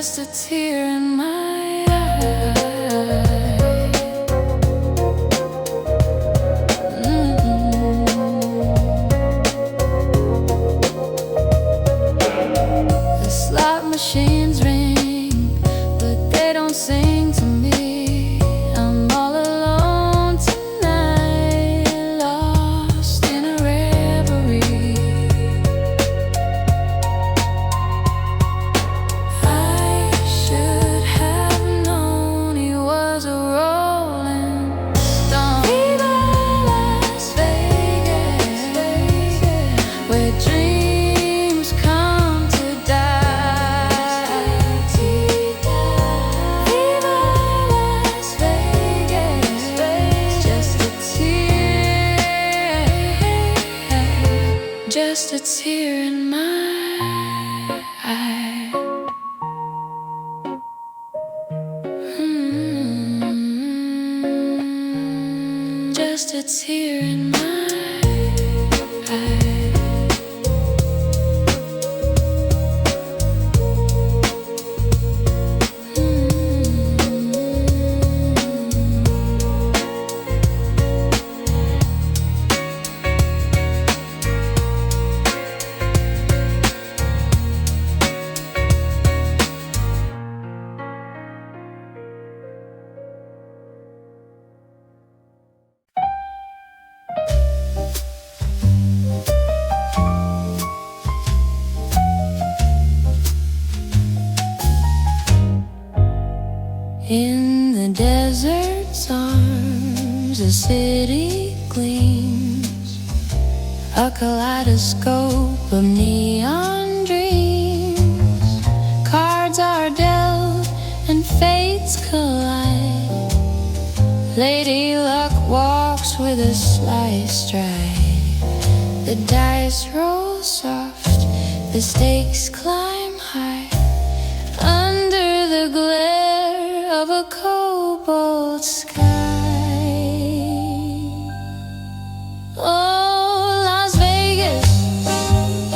just a tear in my eye. The slot machines ring, but they don't sing to me. I'm all alone tonight, lost in a reverie. I should have known he was a rolling stone. Viva Las Vegas, where dreams come to die. Viva Las Vegas, just a tear, just a tear in my eye. Just a tear in my eye. In the desert's arms, a city gleams, a kaleidoscope of neon dreams. Cards are dealt and fates collide. Lady Luck walks with a sly stride. The dice roll soft, the stakes climb high. Under the glare of a cobalt sky. Oh, Las Vegas,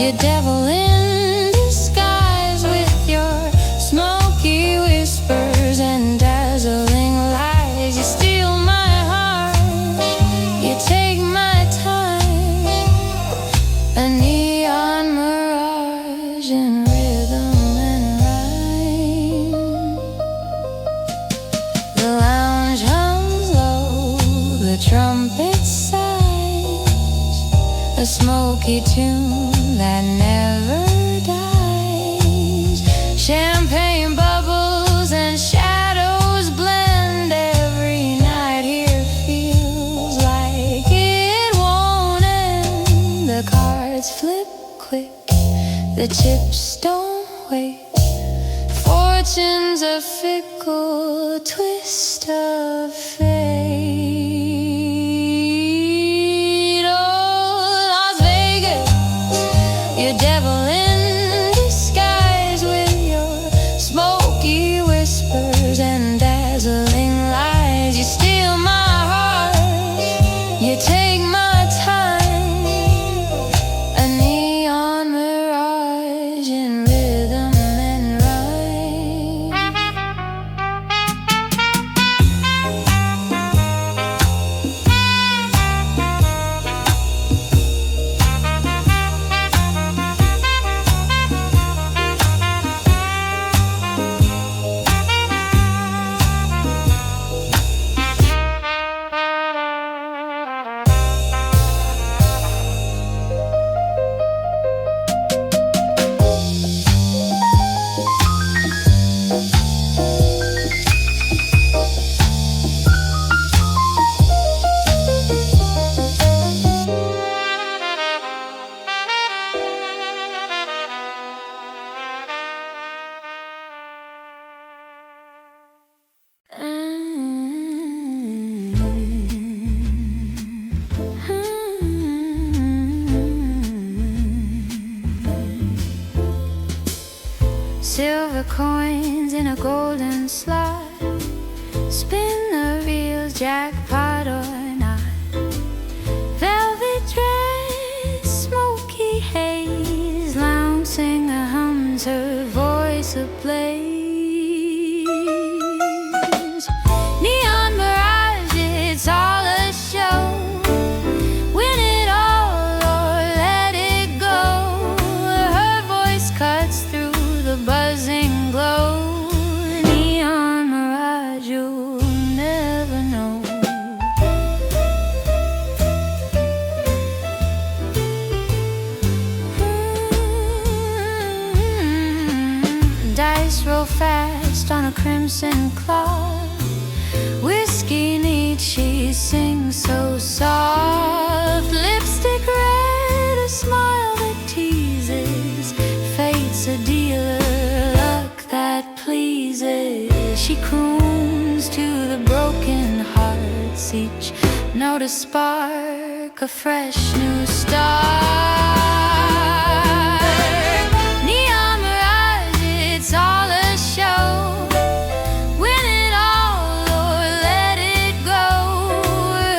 you devil in disguise, with your smoky whispers and dazzling lies. You steal my heart, you take my time, a neon mirage in rhythm and rhyme. The lounge hums low, the trumpet sighs, a smoky tune that never dies. Champagne bubbles and shadows blend. Every night here feels like it won't end. The cards flip quick, the chips don't wait. Fortune's a fickle twist of fate. Oh, Las Vegas, you devil in disguise, with your smoky whispers and dazzling lies. You steal my heart, you take my time, a neon mirage in rhythm and rhyme. Silver coins in a golden slot, spin the reels, jackpot or not. Velvet dress, smoky haze, lounge singer hums her voice ablaze. dice roll fast on a crimson cloth. Whiskey neat, she sings so soft. Lipstick red, a smile that teases. Fate's a dealer, luck that pleases. She croons to the broken hearts, each note a spark, a fresh new start. Neon mirage, it's all a show. Win it all or let it go.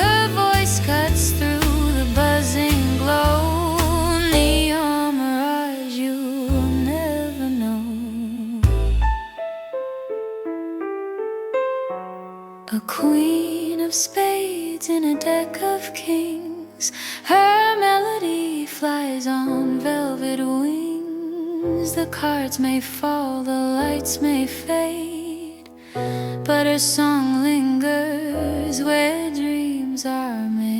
Her voice cuts through the buzzing glow. Neon mirage, you'll never know. A queen of spades in a deck of kings. Her melody flies on velvet wings. The cards may fall, the lights may fade, but her song lingers where dreams are made.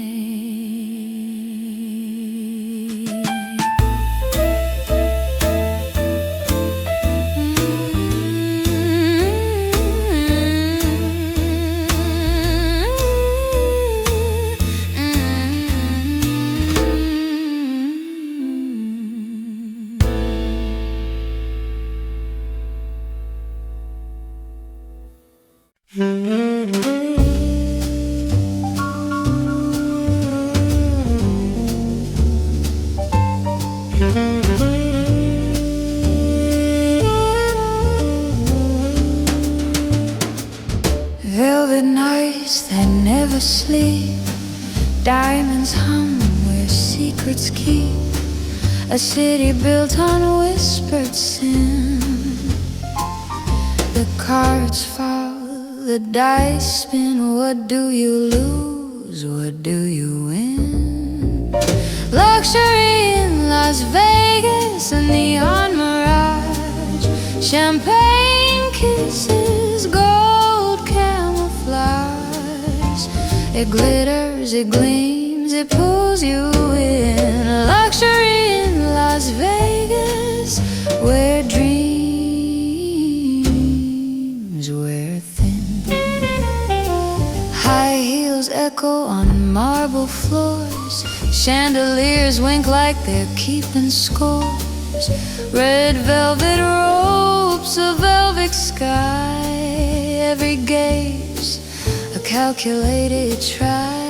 Velvet nights that never sleep. Diamonds hum where secrets keep. A city built on whispered sin. The cards fall, the dice spin. What do you lose? What do you win? Luxury in Las Vegas, a neon mirage. Champagne kisses, gold camouflage. It glitters, it gleams, it pulls you in. Luxury in Las Vegas, where dreams wear thin. High heels echo on marble floors. Chandeliers wink like they're keeping scores. Red velvet ropes, a velvet sky. Every gaze a calculated try.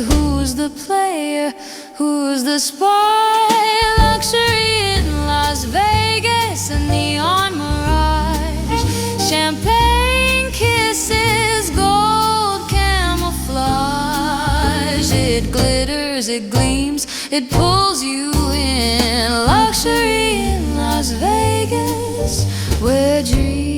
Who's the player? Who's the spy? Luxury in Las Vegas, a neon mirage. Champagne kisses, gold camouflage. It glitters, it gleams, it pulls you in. Luxury in Las Vegas, where dreams